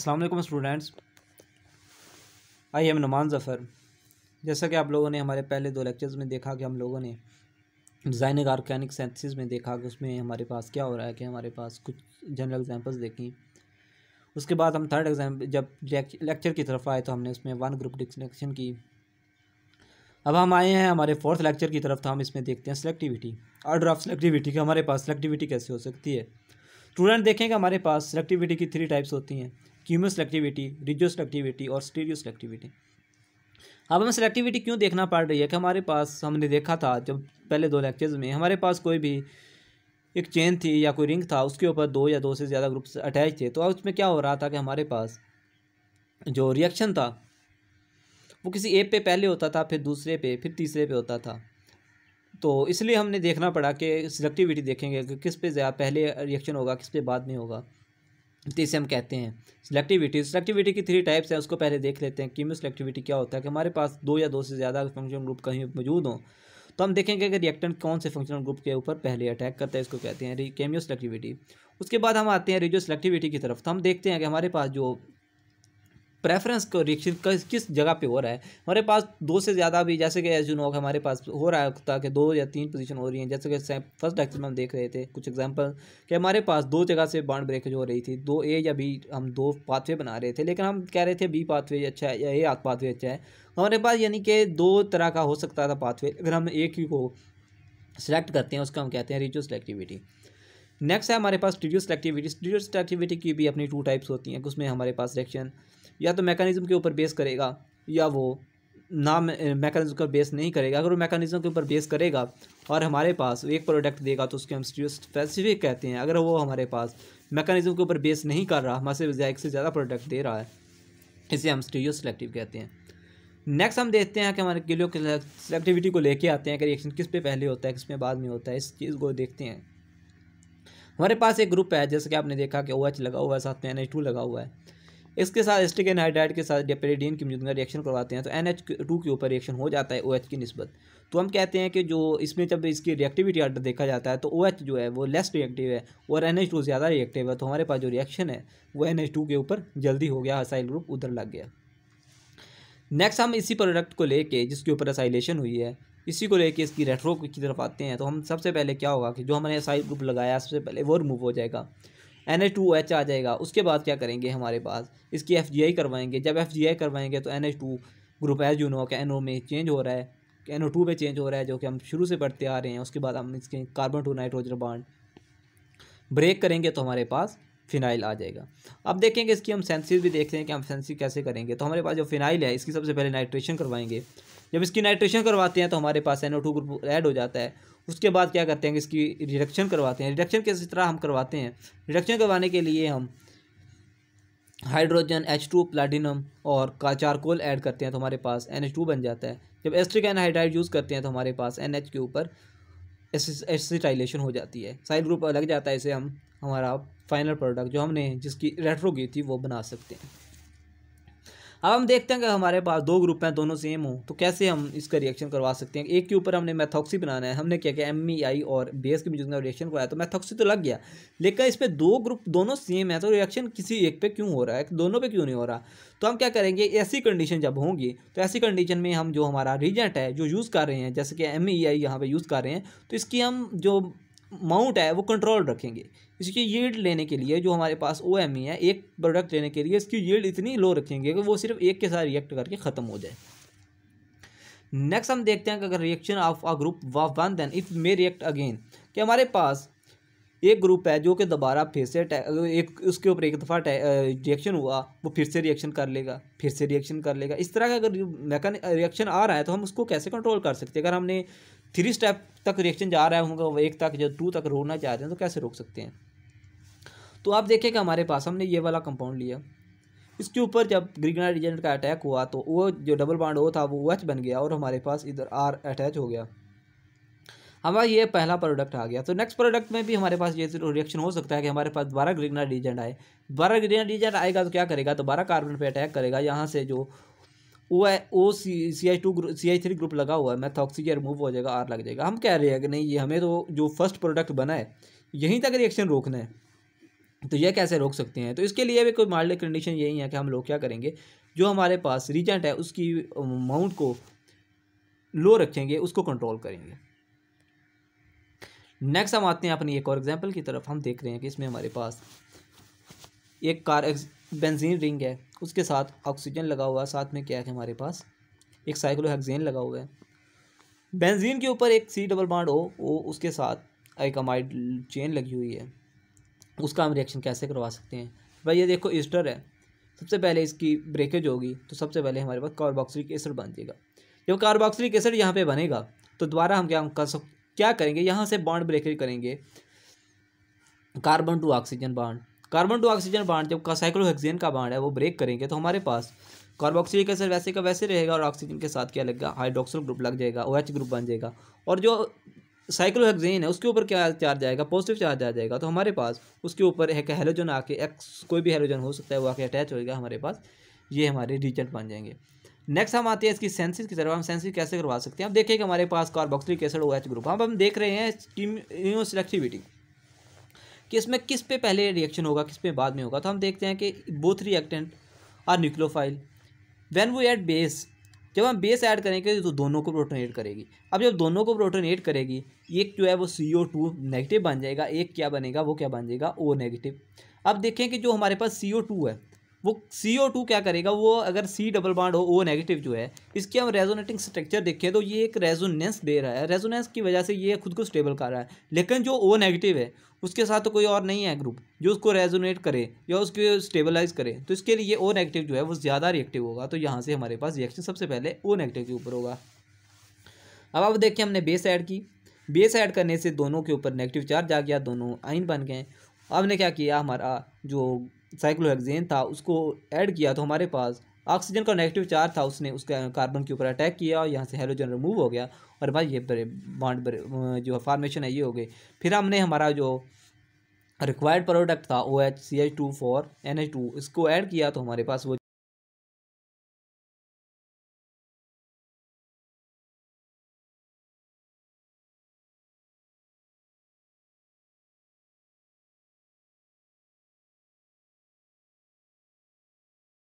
अस्सलाम वालेकुम students. I am Numan Zafar. जैसा कि आप लोगों ने हमारे पहले 2 लेक्चर्स में देखा कि हम लोगों ने डिज़ाइनिंग ऑर्गेनिक सिंथेसिस में देखा कि उसमें हमारे पास क्या हो रहा है, कि हमारे पास कुछ जनरल एग्जांपल्स देखी। उसके बाद हम थर्ड एग्जाम्पल जब लेक्चर की तरफ आए तो हमने उसमें 1 ग्रुप डिस्कशन की। अब हम आए हैं हमारे 4th लेक्चर की तरफ, तो हम इसमें देखते हैं सिलेक्टिविटी, ऑर्डर ऑफ सिलेक्टिविटी कि हमारे पास सिलेक्टिविटी कैसे हो सकती है। स्टूडेंट देखें कि हमारे पास सिलेक्टिविटी की 3 टाइप्स होती हैं, क्यूमुलस सिलेक्टिविटी, रिजियो सिलेक्टिविटी और स्टीरियो सिलेक्टिविटी। अब हमें सिलेक्टिविटी क्यों देखना पड़ रही है कि हमारे पास, हमने देखा था जब पहले 2 लेक्चर्स में, हमारे पास कोई भी एक चेन थी या कोई रिंग था, उसके ऊपर 2 या 2 से ज़्यादा ग्रुप्स अटैच थे। तो अब उसमें क्या हो रहा था कि हमारे पास जो रिएक्शन था वो किसी एक पे पहले होता था, फिर दूसरे पे, फिर तीसरे पे होता था। तो इसलिए हमने देखना पड़ा कि सिलेक्टिविटी देखेंगे कि किस पे ज़्यादा पहले रिएक्शन होगा, किस पे बाद में होगा। तो इसे हम कहते हैं सिलेक्टिविटी। सिलेक्टिविटी की 3 टाइप्स हैं, उसको पहले देख लेते हैं। कीमो सिलेक्टिविटी क्या होता है कि हमारे पास 2 या 2 से ज़्यादा फंक्शनल ग्रुप कहीं मौजूद हों, तो हम देखेंगे कि रिएक्टेंट कौन से फंक्शनल ग्रुप के ऊपर पहले अटैक करता है, इसको कहते हैं केमियो सिलेक्टिविटी। उसके बाद हम आते हैं रिजियो सिलेक्टिविटी की तरफ। तो हम देखते हैं कि हमारे पास जो प्रेफरेंस को रिएक्शन किस जगह पे हो रहा है। हमारे पास 2 से ज़्यादा भी, जैसे कि एज यू नो हमारे पास हो रहा था कि 2 या 3 पोजीशन हो रही हैं। जैसे कि फर्स्ट लेक्चर में हम देख रहे थे कुछ एग्जांपल कि हमारे पास 2 जगह से बॉन्ड ब्रेकेज हो रही थी, 2 ए या बी, हम 2 पाथवे बना रहे थे, लेकिन हम कह रहे थे बी पाथवे अच्छा है या ए पाथवे अच्छा है। हमारे पास यानी कि 2 तरह का हो सकता था पाथवे, अगर हम एक ही को सिलेक्ट करते हैं उसका हम कहते हैं रिजियो सिलेक्टिविटी। नेक्स्ट है हमारे पास स्टीरियो सिलेक्टिविटी। स्टीरियो सिलेक्टिविटी की भी अपनी 2 टाइप्स होती हैं। उसमें हमारे पास रिएक्शन या तो मैकेनिज्म के ऊपर बेस करेगा या वो ना मैकेनिज्म का बेस नहीं करेगा। अगर वो मैकेनिज्म के ऊपर बेस करेगा और हमारे पास एक प्रोडक्ट देगा तो उसके हम स्टीरियो स्पेसिफिक कहते हैं। अगर वो हमारे पास मैकेनिज्म के ऊपर बेस नहीं कर रहा, हमारे से एक से ज़्यादा प्रोडक्ट दे रहा है, इसे हम स्टीरियो सिलेक्टिव कहते हैं। नेक्स्ट हम देखते हैं कि हमारे किलो सिलेक्टिविटी को लेके आते हैं कि रिएक्शन किस पे पहले होता है, किस पे बाद में होता है। इस चीज़ को देखते हैं। हमारे पास एक ग्रुप है, जैसे कि आपने देखा कि OH लगा हुआ है, साथ में NH2 लगा हुआ है। इसके साथ एसिटिक एनहाइड्राइड के साथ जब पेरिडीन की मौजूदगी में रिएक्शन करवाते हैं तो NH2 के ऊपर रिएक्शन हो जाता है OH की निस्बत। तो हम कहते हैं कि जो इसमें जब इसकी रिएक्टिविटी ऑर्डर देखा जाता है तो OH जो है वो लेस रिएक्टिव है और NH2 ज़्यादा रिएक्टिव है। तो हमारे पास जो रिएक्शन है वो NH2 के ऊपर जल्दी हो गया, असाइल ग्रुप उधर लग गया। नेक्स्ट हम इसी प्रोडक्ट को लेके जिसके ऊपर असाइलेशन हुई है, इसी को लेके इसकी रेट्रो की तरफ आते हैं। तो हम सबसे पहले क्या होगा कि जो हमने असाइल ग्रुप लगाया सबसे पहले वो रिमूव हो जाएगा, NH2OH आ जाएगा। उसके बाद क्या करेंगे, हमारे पास इसकी FGI करवाएंगे। जब FGI करवाएंगे तो NH2 group as you know कि NO में चेंज हो रहा है, NO2 पे चेंज हो रहा है, जो कि हम शुरू से पढ़ते आ रहे हैं। उसके बाद हम इसके carbon to nitrogen bond break करेंगे तो हमारे पास फिनाइल आ जाएगा। अब देखेंगे इसकी हम सेंसिस भी देखते हैं कि हम सेंसिस कैसे करेंगे। तो हमारे पास जो फिनाइल है इसकी सबसे पहले नाइट्रेशन करवाएंगे। जब इसकी नाइट्रेशन करवाते हैं तो हमारे पास NO2 ग्रुप ऐड हो जाता है। उसके बाद क्या करते हैं, इसकी रिडक्शन करवाते हैं। रिडक्शन किस तरह हम करवाते हैं, रिडक्शन करवाने के लिए हम हाइड्रोजन H2 प्लैटिनम और चारकोल ऐड करते हैं तो हमारे पास NH2 बन जाता है। जब एसिटिक एनहाइड्राइड यूज़ करते हैं तो हमारे पास NH के ऊपर एसिटाइलेशन हो जाती है, साइल ग्रुप अलग जाता है। इसे हम हमारा फाइनल प्रोडक्ट जो हमने जिसकी रेट्रो की थी वो बना सकते हैं। अब हम देखते हैं कि हमारे पास 2 ग्रुप हैं, दोनों सेम हो तो कैसे हम इसका रिएक्शन करवा सकते हैं। एक के ऊपर हमने मेथॉक्सी बनाना है, हमने क्या किया MEI और बेस के बीच में रिएक्शन करवाया तो मेथॉक्सी तो लग गया, लेकिन इस पे 2 ग्रुप दोनों सेम है तो रिएक्शन किसी एक पे क्यों हो रहा है, दोनों पे क्यों नहीं हो रहा। तो हम क्या करेंगे, ऐसी कंडीशन जब होंगी तो ऐसी कंडीशन में हम जो हमारा रीजेंट है जो यूज़ कर रहे हैं, जैसे कि MEI यहाँ पर यूज़ कर रहे हैं, तो इसकी हम जो माउंट है वो कंट्रोल रखेंगे। इसकी यील्ड लेने के लिए जो हमारे पास OMe है, एक प्रोडक्ट लेने के लिए इसकी यील्ड इतनी लो रखेंगे कि वो सिर्फ एक के साथ रिएक्ट करके ख़त्म हो जाए। नेक्स्ट हम देखते हैं कि अगर reaction of a group one then if may react again, कि हमारे पास एक ग्रुप है जो कि दोबारा फिर से एक उसके ऊपर एक दफ़ा रिएक्शन हुआ, वो फिर से रिएक्शन कर लेगा, फिर से रिएक्शन कर लेगा। इस तरह का अगर रिएक्शन आ रहा है तो हम उसको कैसे कंट्रोल कर सकते हैं। अगर हमने 3 स्टेप तक रिएक्शन जा रहा है, हम 1 तक या 2 तक रोकना चाहते हैं तो कैसे रोक सकते हैं। तो आप देखें हमारे पास हमने ये वाला कंपाउंड लिया, इसके ऊपर जब ग्रिग्नाइट एजेंट का अटैक हुआ तो वो जो डबल बॉन्ड O था वो OH बन गया और हमारे पास इधर R अटैच हो गया, हमारा ये पहला प्रोडक्ट आ गया। तो नेक्स्ट प्रोडक्ट में भी हमारे पास ये रिएक्शन हो सकता है कि हमारे पास 12 ग्रिग्नाइट एजेंट आए। 12 ग्रिग्नाइट एजेंट आएगा तो क्या करेगा, तो 12 कार्बन पे अटैक करेगा। यहाँ से जो CH3 ग्रुप लगा हुआ है मेथॉक्सी रिमूव हो जाएगा, R लग जाएगा। हम कह रहे हैं कि नहीं, ये हमें तो जो फर्स्ट प्रोडक्ट बना है यहीं तक रिएक्शन रोकना है, तो यह कैसे रोक सकते हैं? तो इसके लिए भी कोई माइल्ड कंडीशन यही है कि हम लोग क्या करेंगे, जो हमारे पास रीजेंट है उसकी अमाउंट को लो रखेंगे, उसको कंट्रोल करेंगे। नेक्स्ट हम आते हैं अपनी एक और एग्जांपल की तरफ। हम देख रहे हैं कि इसमें हमारे पास एक बेंजीन रिंग है, उसके साथ ऑक्सीजन लगा हुआ है, साथ में क्या है कि हमारे पास एक साइक्लोहेक्सेन लगा हुआ है। बेंजीन के ऊपर एक C डबल बॉन्ड ओ उसके साथ एक अमाइड चेन लगी हुई है। उसका हम रिएक्शन कैसे करवा सकते हैं? भाई ये देखो ईस्टर है, सबसे पहले इसकी ब्रेकेज होगी तो सबसे पहले हमारे पास कार्बोक्सिलिक एसिड बन जाएगा। जब कार्बोक्सिलिक एसिड यहाँ पे बनेगा तो दोबारा हम क्या करेंगे, यहाँ से बॉन्ड ब्रेकेज करेंगे, carbon to oxygen bond. Carbon to oxygen bond जब साइक्लोहेक्सेन का बॉन्ड है वो ब्रेक करेंगे तो हमारे पास कार्बोक्सिलिक एसिड वैसे का वैसे रहेगा और ऑक्सीजन के साथ क्या लगेगा, हाइड्रोक्सिल ग्रुप लग जाएगा, OH ग्रुप बन जाएगा। और जो साइक्लोहेक्सेन है उसके ऊपर क्या चार्ज आएगा, पॉजिटिव चार्ज आ जाएगा। तो हमारे पास उसके ऊपर एक हैलोजन आके, एक्स कोई भी हैलोजन हो सकता है, वो आके अटैच होएगा हमारे पास, ये हमारे रिएजेंट बन जाएंगे। नेक्स्ट हम आते हैं इसकी सेंसिस की तरफ। हम सेंसिस कैसे करवा सकते हैं? अब देखिए कि हमारे पास कार्बोक्सिलिक एसिड OH ग्रुप, हम देख रहे हैं कीमोसेलेक्टिविटी कि इसमें किस पे पहले रिएक्शन होगा, किस पे बाद में होगा। तो हम देखते हैं कि both reactant are nucleophile when we add base. जब हम बेस ऐड करेंगे तो दोनों को प्रोटोनेट करेगी। अब जब दोनों को प्रोटोनेट करेगी, एक जो है वो CO2 नेगेटिव बन जाएगा, एक क्या बनेगा, वो क्या बन जाएगा, O नेगेटिव। अब देखें कि जो हमारे पास CO2 है वो CO2 क्या करेगा, वो अगर C डबल बॉन्ड हो O नेगेटिव जो है, इसके हम रेजोनेटिंग स्ट्रक्चर देखें तो ये एक रेजोनेंस दे रहा है, रेजोनेंस की वजह से ये खुद को स्टेबल कर रहा है। लेकिन जो O नेगेटिव है उसके साथ तो कोई और नहीं है ग्रुप जो उसको रेजोनेट करे या उसको स्टेबलाइज करे, तो इसके लिए O नेगेटिव जो है वो ज़्यादा रिएक्टिव होगा। तो यहाँ से हमारे पास रिएक्शन सबसे पहले O नेगेटिव के ऊपर होगा। अब देखिए हमने बेस ऐड की, बेस ऐड करने से दोनों के ऊपर नेगेटिव चार्ज आ गया, दोनों आयन बन गए। अब ने क्या किया, हमारा जो साइक्लोहेक्सेन था उसको ऐड किया तो हमारे पास ऑक्सीजन का नेगेटिव चार्ज था, उसने उसका कार्बन के ऊपर अटैक किया और यहाँ से हैलोजन रिमूव हो गया और भाई ये बॉन्ड जो फॉर्मेशन है ये हो गई। फिर हमने हमारा जो रिक्वायर्ड प्रोडक्ट था OH CH2 4 NH2 इसको ऐड किया तो हमारे पास वो